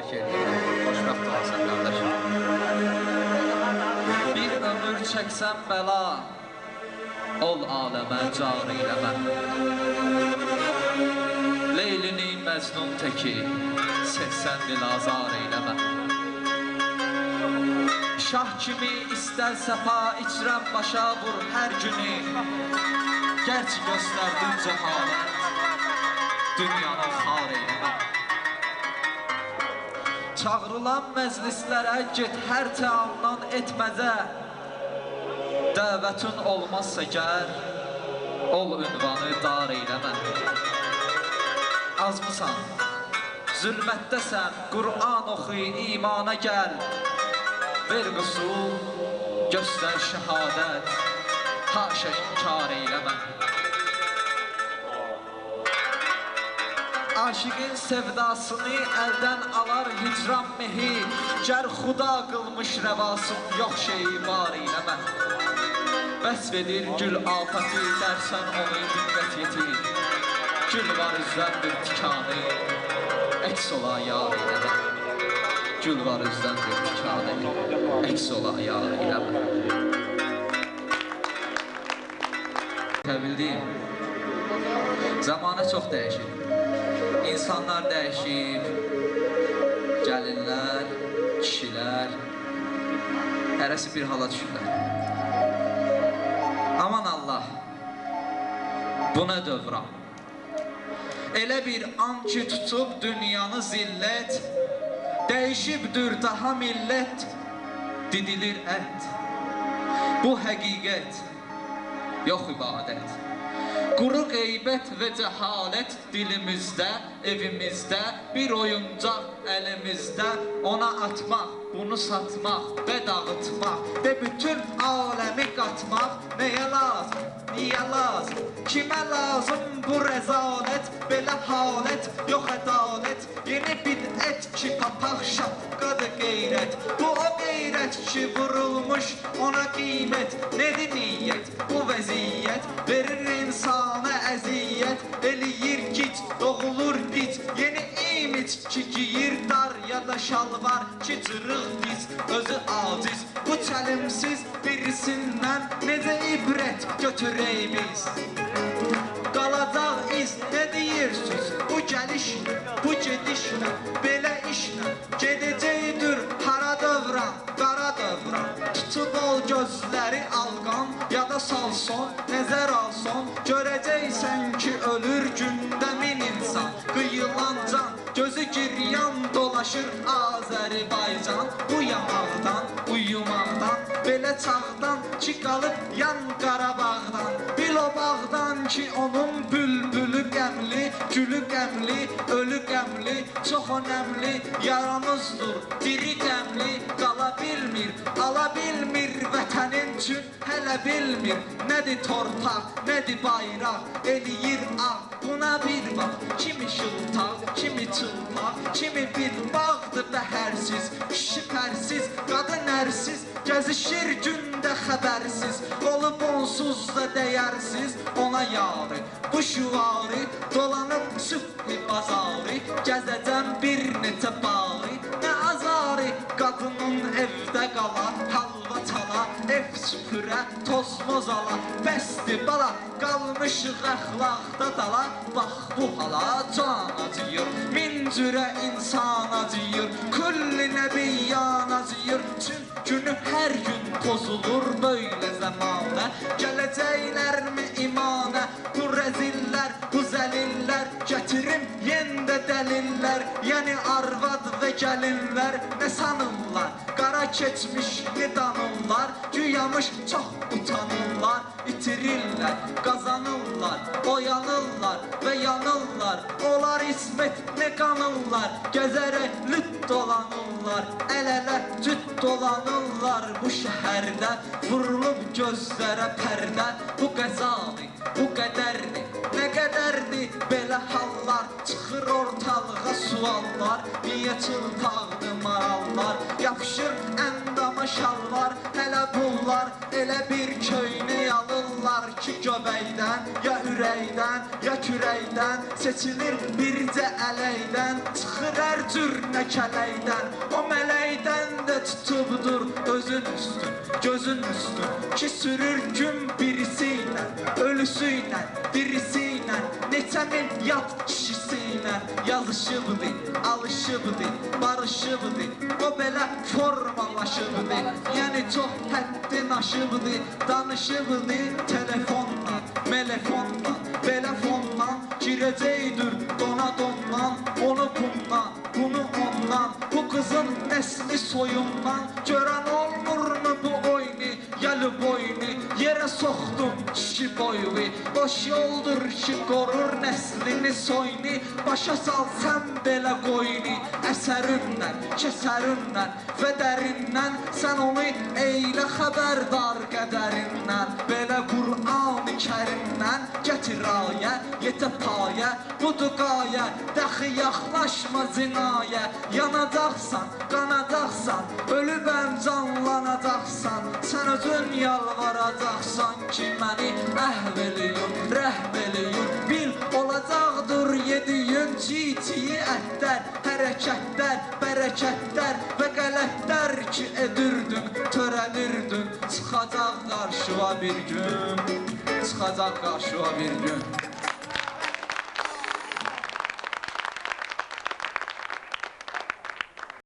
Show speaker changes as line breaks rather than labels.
mübarək eləyir. Xoşbəxt olasan, qardaşım. Bir ömür çəksən bəla, ol aləmə car eyləmə. Leylinin Məcnun təki, sevsən dil azar eyləmə. Şah kimi istər səfa içrəm başa vur hər günü. Gerçi göstərdin cəhalət, dünyanı xar eyləmə. Çağrılan məclislərə get hər təamdan etməzə. Dəvətin olmazsa gəl, ol ünvanı dar eyləmə. Azmısan, zülmətdəsən, Qur'an oxu, imana gəl. Ver qüsul, göstər şəhadət, haşa inkar eyləmə. Aşiqin sevdasını əldən alar hicran mehi. Gər xuda qılmış rəvasın, yox şeyi var eyləmə. Vəsv edir gül afəti, dərsən onu diqqət yetir. Gül var üzdən bir tikanı, əks ola yar eyləmə. Gül var üzdən bir tikanı, əks ola yar eyləmə. Bildim, zamanə çox dəyişir. İnsanlar dəyişib, gəlinlər, kişilər, hərəsi bir hala düşürlər. Aman Allah, bu nə dövran? Elə bir an ki tutub dünyanı zillət, dəyişibdir daha millət, didilir ət. Bu həqiqət, yox ibadət. Quru qeybət və cəhalət dilimizdə, evimizdə, bir oyuncaq əlimizdə. Ona atmaq, bunu satmaq və dağıtmaq və bütün aləmi qatmaq. Nəyə lazım, niyə lazım, kimə lazım bu rəzalət? Belə halət, yox ədalət, yeni bidət ki papaq şapqadır qeyrət. Bu o qeyrət ki vurulmuş ona qiymət. Nedir niyyət, bu vəziyyət verir insana əziyyət. Eləyir gic, doğulur gic, yeni imic ki giyir dar ya da şalvar ki cırıq gic, özü aciz. Bu çəlimsiz birisindən necə ibrət götürək biz? Qalacaq iz, nə deyirsiniz? Bu gəlişlə, bu gedişlə, belə işlə gedəcəkdir hara dövran, qara dövran. Tutub ol gözləri alqan, ya da salson, nəzər alson. Görəcəksən ki ölür gündə min insan. Qıyılan can, gözü giryan dolaşır Azərbaycan. Bu yamaqdan, uyumaqdan, belə çağdan ki qalıb yan Qarabağdan. Bil o bağdan ki onun bülbülü qəmli, gülü qəmli, ölü qəmli. Çox önəmli yaramızdır, diri qəmli. Qala bilmir, ala bilmir, vətənin üçün hələ bilmir. Nədir torpaq, nədir bayraq, eləyir ağ. Buna bir bax, kimi şıltaq, kimi çılpaq, kimi bir bağdır bəhərsiz. Kişi pərsiz, qadın ərsiz, gəzişir gündə xəbərsiz. Olub onsuz da dəyərsiz ona yarı. Bu şüvarı dolanıb sübhi bazarı, gəzəcəm bir neçə bağı. Nə azarı, qadının evdə qala, halva çala, ev süpürə, toz mozala. Bəsdir bala, qalmışıq əxlaqda dala. Bax bu hala can acıyır, min cürə insan acıyır, külli nəbiyyan acıyır. Çünkü hər gün pozulur böyle zamana. Gələcəklərmi imana? Bu rəzillər, bu zəlillər, gətirim yendə dəlillər. Yəni arvad və gəlinlər nə sanırlar? Qara keçmişli danırlar, güyamış çox utanırlar. İtirirlər, qazanırlar, oyanırlar və yanırlar. Olar ismət nə qanırlar, gəzərək lüt dolanırlar. Əl-ələ cüt dolanırlar bu şəhərdə, vurulub gözlərə pərdə. Bu qəzadır, bu qədərdir, nə qədərdir belə hallar. Çıxır ortalığa suallar, niyə çılpaqdır marallar? Yapışır əndam Qanlı şalvar, hələ pullar, elə bir köynə alırlar ki, göbəkdən, ya ürəkdən, ya kürəkdən seçilir bircə ələkdən, çıxır hər cür nəkələkdən. O mələkdən də tutubdur özün üstün, gözün üstün ki, sürür gün birisi ilə, ölüsü ilə, dirisi ilə, neçə min yad kişisi ilə yazışıbdır, alışıbdır, barışıbdır. O belə formalaşıbdır, yəni çox həddin aşıbdır, danışıbdır telefonla, melefonla, belə fonla, girəcəkdir dona dondan, onu bundan, bunu ondan, bu qızın nəsli soyundan, görən olmurmu bu oyunu, yalı boyunu, yerə soxdum kişi boyu, boş yoldur ki, qorur nəslini soyunu, başa salsan belə qoyunu, əsərindən, kəsərindən və dərindən, sən onu eylə xəbərdar qədərindən, belə Qur'an-ı Kərimdən gətir ayə, yetə payə, budur qayə, dəxi yaxlaşma zinaya, yanacaqsan, qanacaqsan, ölübəm canlanacaqsan, sən özün yalvaracaqsan ki, məni əhv eləyin, rəhm eləyin, bil olacaqdır yediyin çiğ-çiğ ətlər, hərəkətlər, bərəkətlər və qələtlər ki, edirdin, törədirdin, çıxacaq qarşıva bir gün, çıxacaq qarşıva bir gün.